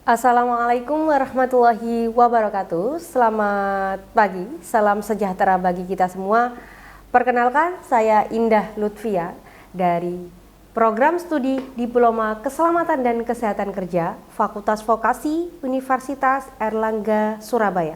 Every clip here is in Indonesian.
Assalamualaikum warahmatullahi wabarakatuh. Selamat pagi, salam sejahtera bagi kita semua. Perkenalkan, saya Indah Lutfia dari Program Studi Diploma Keselamatan dan Kesehatan Kerja Fakultas Vokasi Universitas Airlangga Surabaya.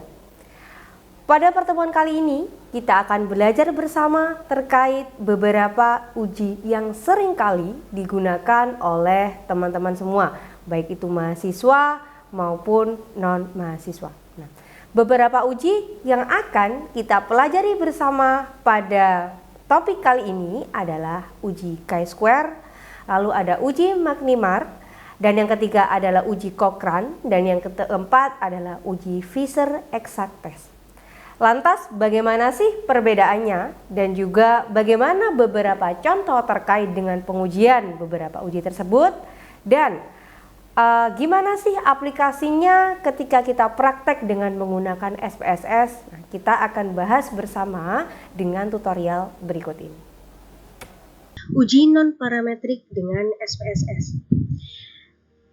Pada pertemuan kali ini, kita akan belajar bersama terkait beberapa uji yang seringkali digunakan oleh teman-teman semua, baik itu mahasiswa maupun non-mahasiswa. Nah, beberapa uji yang akan kita pelajari bersama pada topik kali ini adalah uji chi-square, lalu ada uji McNemar, dan yang ketiga adalah uji Cochrane, dan yang keempat adalah uji Fisher Exact Test. Lantas bagaimana sih perbedaannya dan juga bagaimana beberapa contoh terkait dengan pengujian beberapa uji tersebut dan gimana sih aplikasinya ketika kita praktek dengan menggunakan SPSS? Nah, kita akan bahas bersama dengan tutorial berikut ini. Uji non-parametrik dengan SPSS.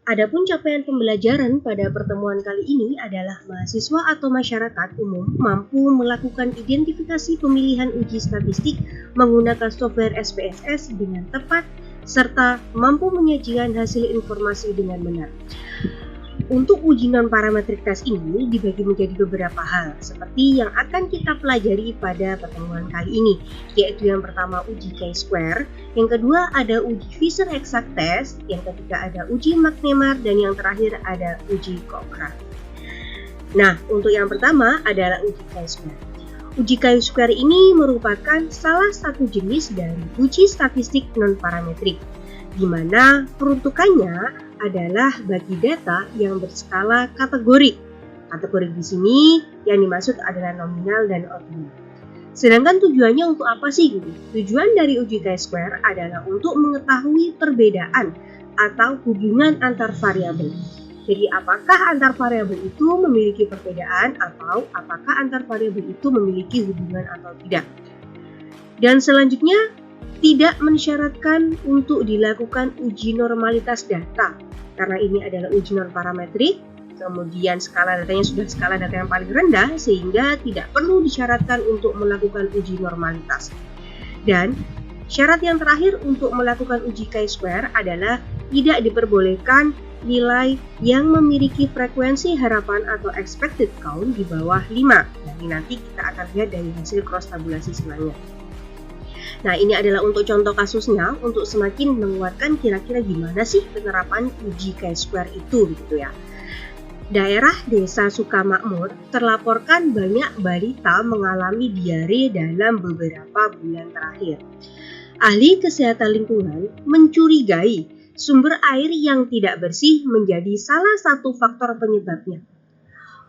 Adapun capaian pembelajaran pada pertemuan kali ini adalah mahasiswa atau masyarakat umum mampu melakukan identifikasi pemilihan uji statistik menggunakan software SPSS dengan tepat serta mampu menyajikan hasil informasi dengan benar. Untuk uji non-parametric test ini dibagi menjadi beberapa hal seperti yang akan kita pelajari pada pertemuan kali ini, yaitu yang pertama uji chi-square, yang kedua ada uji Fisher Exact Test, yang ketiga ada uji McNemar, dan yang terakhir ada uji Cochrane. Nah, untuk yang pertama adalah uji chi-square. Uji chi-square ini merupakan salah satu jenis dari uji statistik non-parametrik, di mana peruntukannya adalah bagi data yang berskala kategori. Kategori di sini yang dimaksud adalah nominal dan ordinal. Sedangkan tujuannya untuk apa sih? Tujuan dari uji chi-square adalah untuk mengetahui perbedaan atau hubungan antar variabel. Jadi apakah antar variabel itu memiliki perbedaan atau apakah antar variabel itu memiliki hubungan atau tidak. Dan selanjutnya tidak mensyaratkan untuk dilakukan uji normalitas data karena ini adalah uji non-parametrik, kemudian skala datanya sudah skala data yang paling rendah sehingga tidak perlu disyaratkan untuk melakukan uji normalitas. Dan syarat yang terakhir untuk melakukan uji chi-square adalah tidak diperbolehkan nilai yang memiliki frekuensi harapan atau expected count di bawah 5. Nanti kita akan lihat dari hasil cross tabulasi selanjutnya. Nah, ini adalah untuk contoh kasusnya untuk semakin menguatkan kira-kira gimana sih penerapan uji chi-square itu gitu ya. Daerah Desa Sukamakmur terlaporkan banyak balita mengalami diare dalam beberapa bulan terakhir. Ahli kesehatan lingkungan mencurigai sumber air yang tidak bersih menjadi salah satu faktor penyebabnya.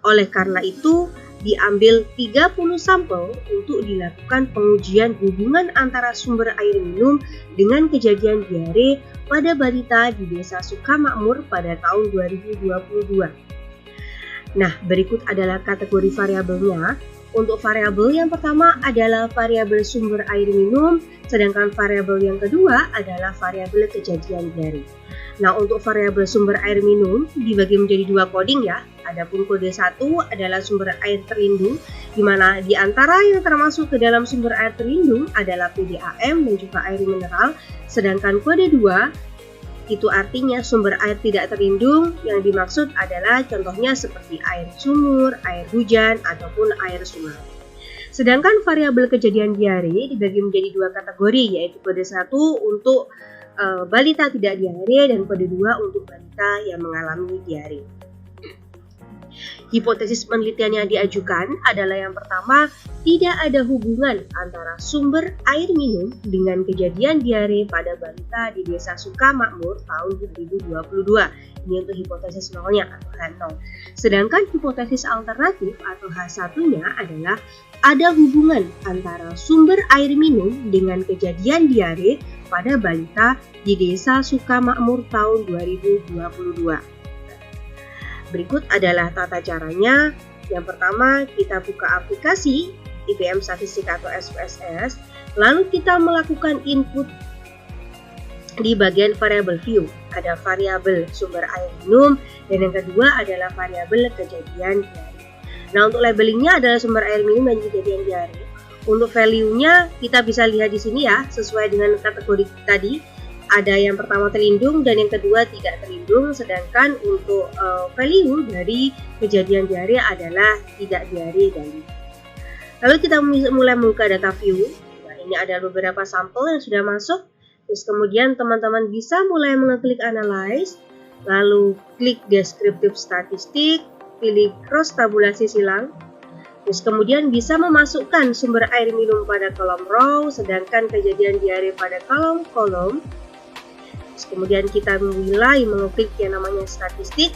Oleh karena itu, diambil 30 sampel untuk dilakukan pengujian hubungan antara sumber air minum dengan kejadian diare pada balita di Desa Sukamakmur pada tahun 2022. Nah, berikut adalah kategori variabelnya. Untuk variabel yang pertama adalah variabel sumber air minum, sedangkan variabel yang kedua adalah variabel kejadian diare. Nah, untuk variabel sumber air minum dibagi menjadi dua coding ya. Adapun kode 1 adalah sumber air terlindung, di mana di antara yang termasuk ke dalam sumber air terlindung adalah PDAM dan juga air mineral, sedangkan kode 2 itu artinya sumber air tidak terlindung, yang dimaksud adalah contohnya seperti air sumur, air hujan, ataupun air sungai. Sedangkan variabel kejadian diare dibagi menjadi dua kategori, yaitu kode 1 untuk balita tidak diare dan kode 2 untuk balita yang mengalami diare. Hipotesis penelitian yang diajukan adalah yang pertama, tidak ada hubungan antara sumber air minum dengan kejadian diare pada balita di Desa Sukamakmur tahun 2022. Ini untuk hipotesis nolnya atau H0. Sedangkan hipotesis alternatif atau H1-nya adalah ada hubungan antara sumber air minum dengan kejadian diare pada balita di Desa Sukamakmur tahun 2022. Berikut adalah tata caranya. Yang pertama, kita buka aplikasi IPM Statistik atau SPSS, lalu kita melakukan input di bagian variable view. ada variabel sumber air minum, dan yang kedua adalah variabel kejadian diare. Nah, untuk labelingnya adalah sumber air minum dan kejadian diare. Untuk value-nya kita bisa lihat di sini ya, sesuai dengan kategori tadi. Ada yang pertama terlindung dan yang kedua tidak terlindung, sedangkan untuk value dari kejadian diare adalah tidak diare dan lindung. Lalu kita mulai membuka data view. Nah, ini ada beberapa sampel yang sudah masuk. Terus kemudian teman-teman bisa mulai mengeklik analyze, lalu klik descriptive statistik, pilih cross tabulasi silang. Terus kemudian bisa memasukkan sumber air minum pada kolom row, sedangkan kejadian diare pada kolom. Terus kemudian kita mulai mengeklik yang namanya statistik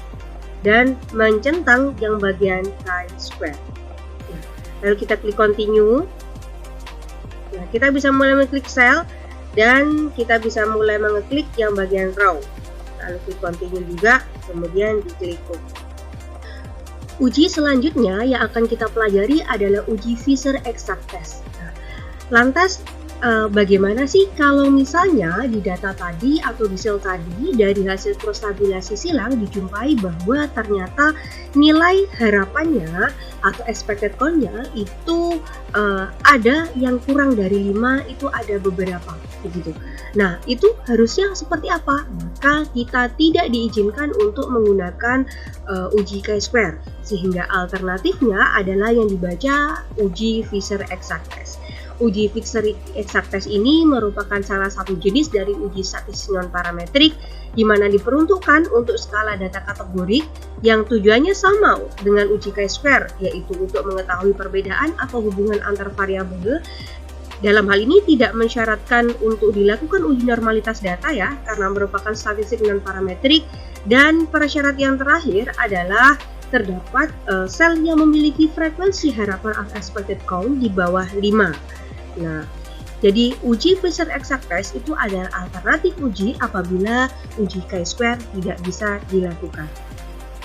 dan mencentang yang bagian chi-square. Lalu kita klik continue. Nah, kita bisa mulai mengklik cell dan kita bisa mulai mengeklik yang bagian row. Lalu klik continue juga, kemudian diklik OK. Uji selanjutnya yang akan kita pelajari adalah uji Fisher exact test. Nah, lantas bagaimana sih kalau misalnya di data tadi atau di sel tadi dari hasil cross tabulasi silang dijumpai bahwa ternyata nilai harapannya atau expected count-nya itu ada yang kurang dari 5, itu ada beberapa begitu. Nah, itu harusnya seperti apa? Maka kita tidak diizinkan untuk menggunakan uji chi-square, sehingga alternatifnya adalah yang dibaca uji Fisher exact test. Uji Fisher exact test ini merupakan salah satu jenis dari uji statistik non-parametrik di mana diperuntukkan untuk skala data kategorik yang tujuannya sama dengan uji chi-square, yaitu untuk mengetahui perbedaan atau hubungan antar variabel. Dalam hal ini tidak mensyaratkan untuk dilakukan uji normalitas data ya, karena merupakan statistik non-parametrik, dan persyarat yang terakhir adalah terdapat sel yang memiliki frekuensi harapan atau expected count di bawah 5. Nah, jadi uji Fisher exact test itu adalah alternatif uji apabila uji chi-square tidak bisa dilakukan.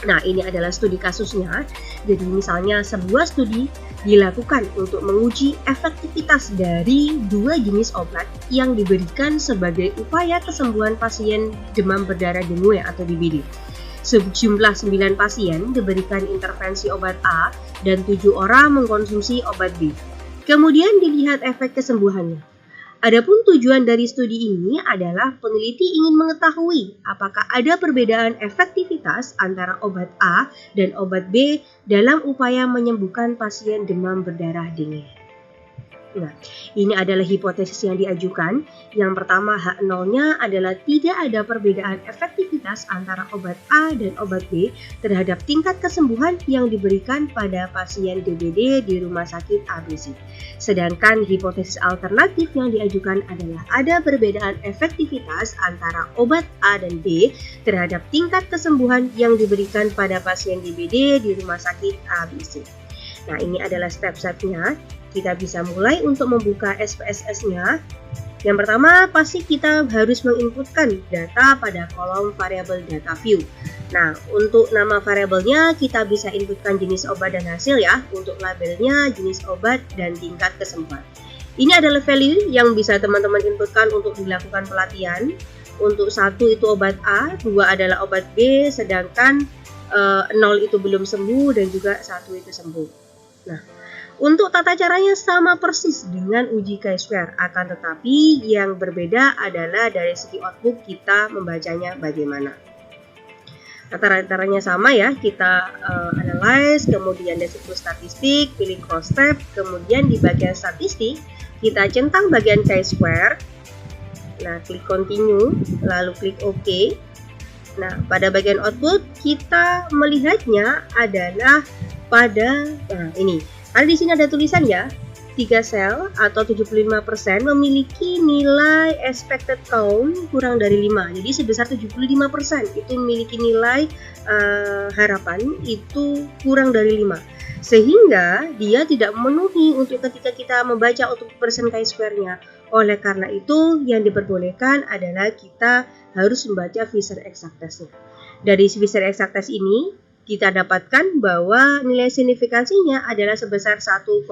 Nah, ini adalah studi kasusnya. Jadi misalnya sebuah studi dilakukan untuk menguji efektivitas dari 2 jenis obat yang diberikan sebagai upaya kesembuhan pasien demam berdarah dengue atau DBD. Sejumlah 9 pasien diberikan intervensi obat A dan 7 orang mengkonsumsi obat B. Kemudian dilihat efek kesembuhannya. Adapun tujuan dari studi ini adalah peneliti ingin mengetahui apakah ada perbedaan efektivitas antara obat A dan obat B dalam upaya menyembuhkan pasien demam berdarah dengue. Nah, ini adalah hipotesis yang diajukan. Yang pertama, H0-nya adalah tidak ada perbedaan efektivitas antara obat A dan obat B terhadap tingkat kesembuhan yang diberikan pada pasien DBD di rumah sakit ABC. Sedangkan hipotesis alternatif yang diajukan adalah ada perbedaan efektivitas antara obat A dan B terhadap tingkat kesembuhan yang diberikan pada pasien DBD di rumah sakit ABC. Nah, ini adalah step-stepnya. Kita bisa mulai untuk membuka SPSS-nya. Yang pertama, pasti kita harus menginputkan data pada kolom variabel data view. Nah, untuk nama variabelnya kita bisa inputkan jenis obat dan hasil ya. Untuk labelnya jenis obat dan tingkat kesembuhan. Ini adalah value yang bisa teman-teman inputkan untuk dilakukan pelatihan. Untuk 1 itu obat A, 2 adalah obat B, sedangkan 0 itu belum sembuh dan juga 1 itu sembuh. Nah, untuk tata caranya sama persis dengan uji chi-square, akan tetapi yang berbeda adalah dari segi output kita membacanya bagaimana. Tata-caranya sama ya, kita analyze, kemudian descriptive statistik, pilih cross tab, kemudian di bagian statistik kita centang bagian chi-square. Nah, klik continue, lalu klik OK. Nah, pada bagian output kita melihatnya adalah pada ini. Karena di sini ada tulisan ya, 3 sel atau 75% memiliki nilai expected count kurang dari 5. Jadi sebesar 75% itu memiliki nilai harapan itu kurang dari 5. Sehingga dia tidak memenuhi untuk ketika kita membaca untuk persen chi-square-nya. Oleh karena itu yang diperbolehkan adalah kita harus membaca Fisher exact test-nya. Dari Fisher exact test ini kita dapatkan bahwa nilai signifikansinya adalah sebesar 1,000.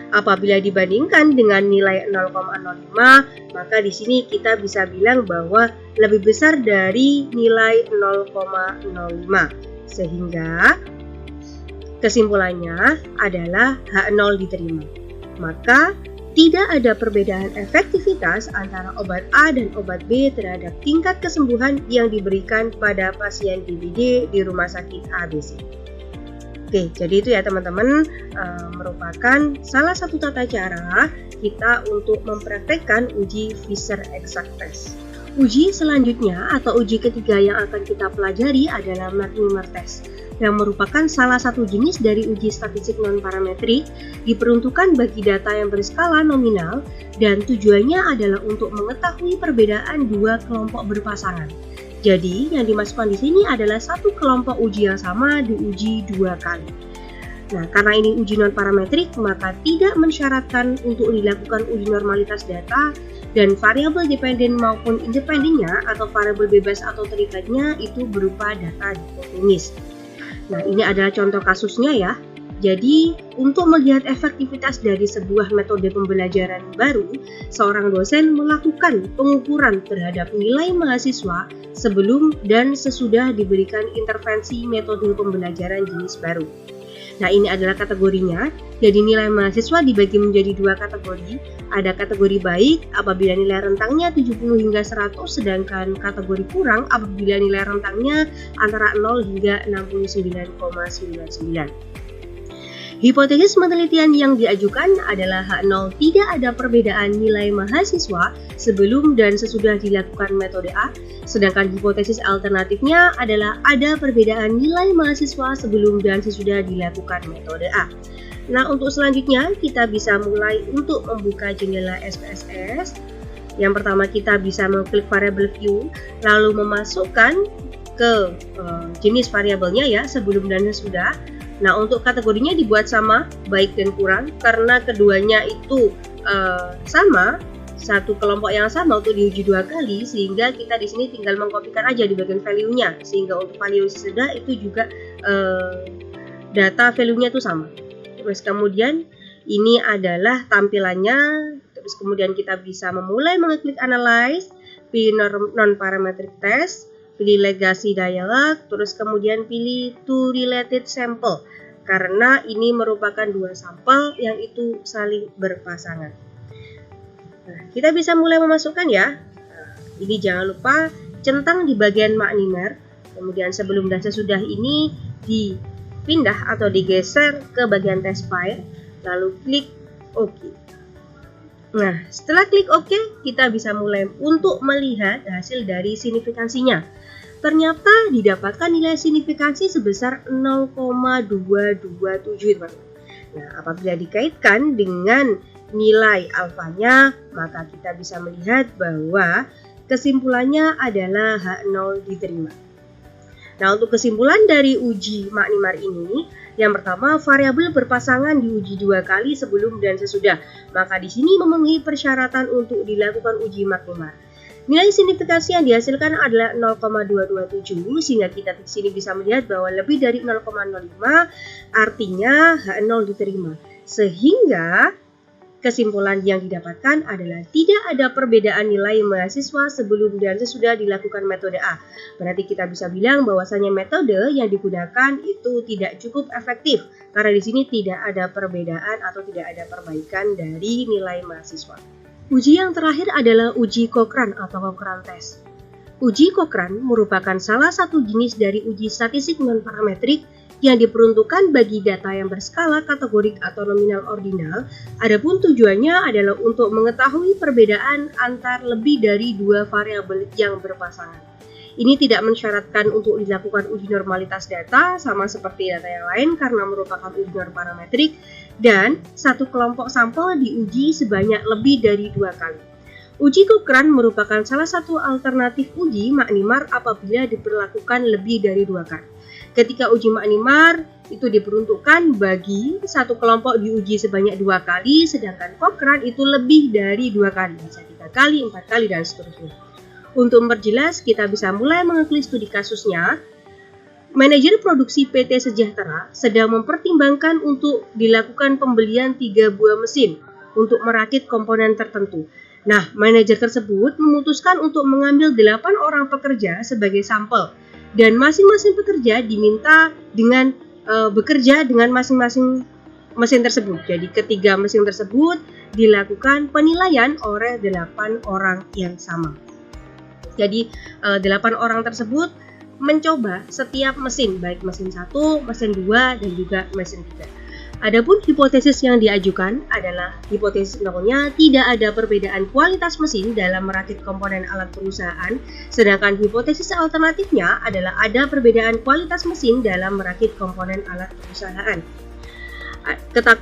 Apabila dibandingkan dengan nilai 0,05, maka di sini kita bisa bilang bahwa lebih besar dari nilai 0,05. Sehingga kesimpulannya adalah H0 diterima. Maka tidak ada perbedaan efektivitas antara obat A dan obat B terhadap tingkat kesembuhan yang diberikan pada pasien DBD di rumah sakit ABC. Oke, jadi itu ya teman-teman, merupakan salah satu tata cara kita untuk mempraktekkan uji Fisher Exact Test. Uji selanjutnya atau uji ketiga yang akan kita pelajari adalah McNemar Test, yang merupakan salah satu jenis dari uji statistik non-parametrik, diperuntukkan bagi data yang berskala nominal dan tujuannya adalah untuk mengetahui perbedaan dua kelompok berpasangan. Jadi, yang dimasukkan di sini adalah satu kelompok uji yang sama diuji dua kali. Nah, karena ini uji non-parametrik, maka tidak mensyaratkan untuk dilakukan uji normalitas data dan variabel dependen maupun independennya atau variabel bebas atau terikatnya itu berupa data dikotomis. Nah, ini adalah contoh kasusnya ya. Jadi, untuk melihat efektivitas dari sebuah metode pembelajaran baru, seorang dosen melakukan pengukuran terhadap nilai mahasiswa sebelum dan sesudah diberikan intervensi metode pembelajaran jenis baru. Nah, ini adalah kategorinya. Jadi nilai mahasiswa dibagi menjadi dua kategori. Ada kategori baik apabila nilai rentangnya 70 hingga 100, sedangkan kategori kurang apabila nilai rentangnya antara 0 hingga 69,99. Hipotesis penelitian yang diajukan adalah H0 tidak ada perbedaan nilai mahasiswa sebelum dan sesudah dilakukan metode A, sedangkan hipotesis alternatifnya adalah ada perbedaan nilai mahasiswa sebelum dan sesudah dilakukan metode A. Nah, untuk selanjutnya kita bisa mulai untuk membuka jendela SPSS. Yang pertama kita bisa mengklik variable view, lalu memasukkan ke jenis variabelnya ya, sebelum dan sesudah. Nah, untuk kategorinya dibuat sama, baik dan kurang, karena keduanya itu sama, satu kelompok yang sama untuk diuji dua kali, sehingga kita di sini tinggal mengkopikan aja di bagian value-nya, sehingga untuk value sesudah itu juga data value-nya itu sama. Terus kemudian ini adalah tampilannya, terus kemudian kita bisa memulai mengeklik analyze, pilih non-parametric test, pilih legacy dialog, terus kemudian pilih two related sample, karena ini merupakan dua sampel yang itu saling berpasangan. Nah, kita bisa mulai memasukkan ya. Nah, ini jangan lupa centang di bagian McNemar, kemudian sebelum dan sesudah ini dipindah atau digeser ke bagian test file, lalu klik OK. Nah, setelah klik OK, kita bisa mulai untuk melihat hasil dari signifikansinya. Ternyata didapatkan nilai signifikansi sebesar 0,227. Nah, apabila dikaitkan dengan nilai alfanya, maka kita bisa melihat bahwa kesimpulannya adalah H0 diterima. Nah, untuk kesimpulan dari uji McNemar ini, yang pertama, variabel berpasangan diuji dua kali sebelum dan sesudah. Maka di sini memenuhi persyaratan untuk dilakukan uji McNemar. Nilai signifikansi yang dihasilkan adalah 0,227, sehingga kita di sini bisa melihat bahwa lebih dari 0,05 artinya H0 diterima. Sehingga kesimpulan yang didapatkan adalah tidak ada perbedaan nilai mahasiswa sebelum dan sesudah dilakukan metode A. Berarti kita bisa bilang bahwasanya metode yang digunakan itu tidak cukup efektif karena di sini tidak ada perbedaan atau tidak ada perbaikan dari nilai mahasiswa. Uji yang terakhir adalah uji Cochrane atau Cochrane Test. Uji Cochrane merupakan salah satu jenis dari uji statistik non-parametrik yang diperuntukkan bagi data yang berskala kategorik atau nominal ordinal. Adapun tujuannya adalah untuk mengetahui perbedaan antar lebih dari dua variabel yang berpasangan. Ini tidak mensyaratkan untuk dilakukan uji normalitas data sama seperti data yang lain karena merupakan uji non-parametrik, dan satu kelompok sampel diuji sebanyak lebih dari dua kali. Uji Cochrane merupakan salah satu alternatif uji McNemar apabila diperlakukan lebih dari dua kali. Ketika uji McNemar itu diperuntukkan bagi satu kelompok diuji sebanyak dua kali, sedangkan Cochrane itu lebih dari dua kali, bisa 3 kali, 4 kali, dan seterusnya. Untuk memperjelas, kita bisa mulai mengeklik studi kasusnya. Manajer produksi PT Sejahtera sedang mempertimbangkan untuk dilakukan pembelian 3 buah mesin untuk merakit komponen tertentu. Nah, manajer tersebut memutuskan untuk mengambil 8 orang pekerja sebagai sampel dan masing-masing pekerja diminta dengan bekerja dengan masing-masing mesin tersebut. Jadi ketiga mesin tersebut dilakukan penilaian oleh 8 orang yang sama. Jadi 8 orang tersebut mencoba setiap mesin, baik mesin 1, mesin 2, dan juga mesin 3. Adapun hipotesis yang diajukan adalah hipotesis nolnya tidak ada perbedaan kualitas mesin dalam merakit komponen alat perusahaan, sedangkan hipotesis alternatifnya adalah ada perbedaan kualitas mesin dalam merakit komponen alat perusahaan.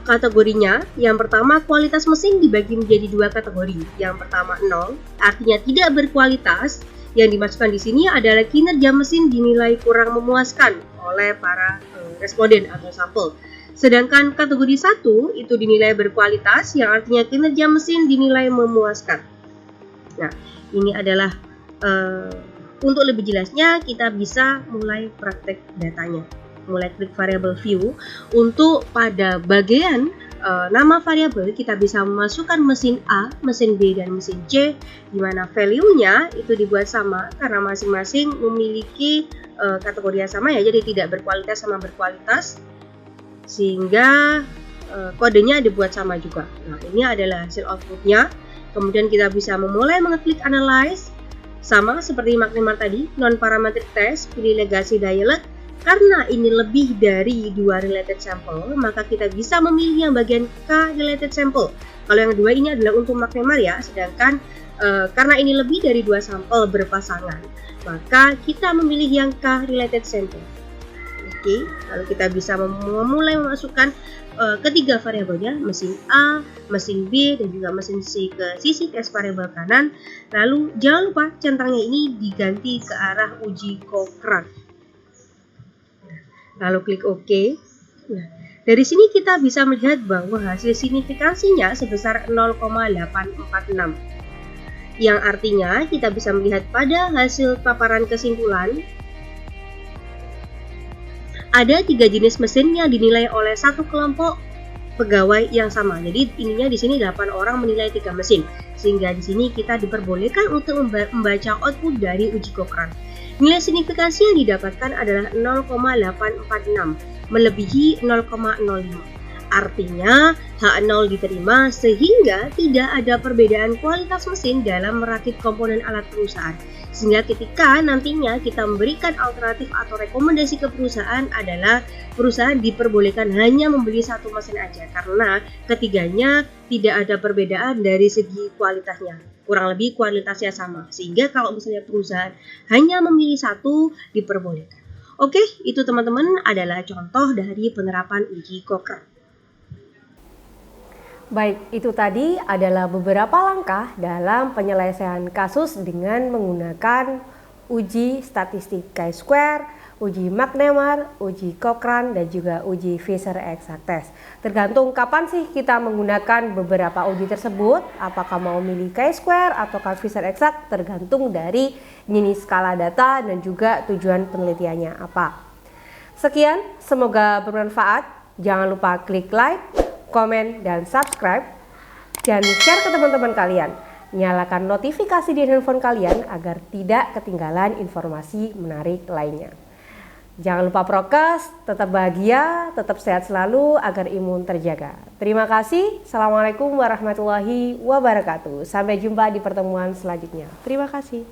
Kategorinya, yang pertama kualitas mesin dibagi menjadi 2 kategori. Yang pertama 0, artinya tidak berkualitas. Yang dimasukkan di sini adalah kinerja mesin dinilai kurang memuaskan oleh para responden atau sampel. Sedangkan kategori 1 itu dinilai berkualitas, yang artinya kinerja mesin dinilai memuaskan. Nah, ini adalah untuk lebih jelasnya kita bisa mulai praktek datanya. Mulai klik variable view. Untuk pada bagian nama variabel kita bisa memasukkan mesin A, mesin B, dan mesin C, di mana value-nya itu dibuat sama karena masing-masing memiliki kategori yang sama ya, jadi tidak berkualitas sama berkualitas, sehingga kodenya dibuat sama juga. Nah, ini adalah hasil output-nya. Kemudian kita bisa memulai mengeklik analyze, sama seperti Magnemar tadi, non-parametric test, pilih legacy dialog. Karena ini lebih dari 2 related sample, maka kita bisa memilih yang bagian K related sample. Kalau yang 2 ini adalah untuk Magnemar ya, sedangkan karena ini lebih dari 2 sampel berpasangan, maka kita memilih yang K related sample. Oke, lalu kita bisa memulai memasukkan ketiga variabelnya, mesin A, mesin B, dan juga mesin C ke sisi test variabel kanan. Lalu jangan lupa centangnya ini diganti ke arah uji Cochrane. Lalu klik OK. Nah, dari sini kita bisa melihat bahwa hasil signifikansinya sebesar 0,846. Yang artinya kita bisa melihat pada hasil paparan kesimpulan ada 3 jenis mesin yang dinilai oleh satu kelompok pegawai yang sama. Jadi ininya di sini 8 orang menilai 3 mesin. Sehingga di sini kita diperbolehkan untuk membaca output dari uji Cochrane. Nilai signifikansi yang didapatkan adalah 0,846, melebihi 0,05. Artinya H0 diterima sehingga tidak ada perbedaan kualitas mesin dalam merakit komponen alat perusahaan. Sehingga ketika nantinya kita memberikan alternatif atau rekomendasi ke perusahaan adalah perusahaan diperbolehkan hanya membeli satu mesin aja karena ketiganya tidak ada perbedaan dari segi kualitasnya. Kurang lebih kualitasnya sama, sehingga kalau misalnya perusahaan hanya memilih satu diperbolehkan. Oke, itu teman-teman adalah contoh dari penerapan uji Cochrane. Baik, itu tadi adalah beberapa langkah dalam penyelesaian kasus dengan menggunakan uji statistik chi-square, uji Magnemar, uji Cochrane, dan juga uji Fisher-Exact test. Tergantung kapan sih kita menggunakan beberapa uji tersebut, apakah mau milih chi-square atau Fisher-Exact, tergantung dari jenis skala data dan juga tujuan penelitiannya apa. Sekian, semoga bermanfaat. Jangan lupa klik like, komen, dan subscribe, dan share ke teman-teman kalian. Nyalakan notifikasi di handphone kalian agar tidak ketinggalan informasi menarik lainnya. Jangan lupa prokes, tetap bahagia, tetap sehat selalu agar imun terjaga. Terima kasih. Assalamualaikum warahmatullahi wabarakatuh. Sampai jumpa di pertemuan selanjutnya. Terima kasih.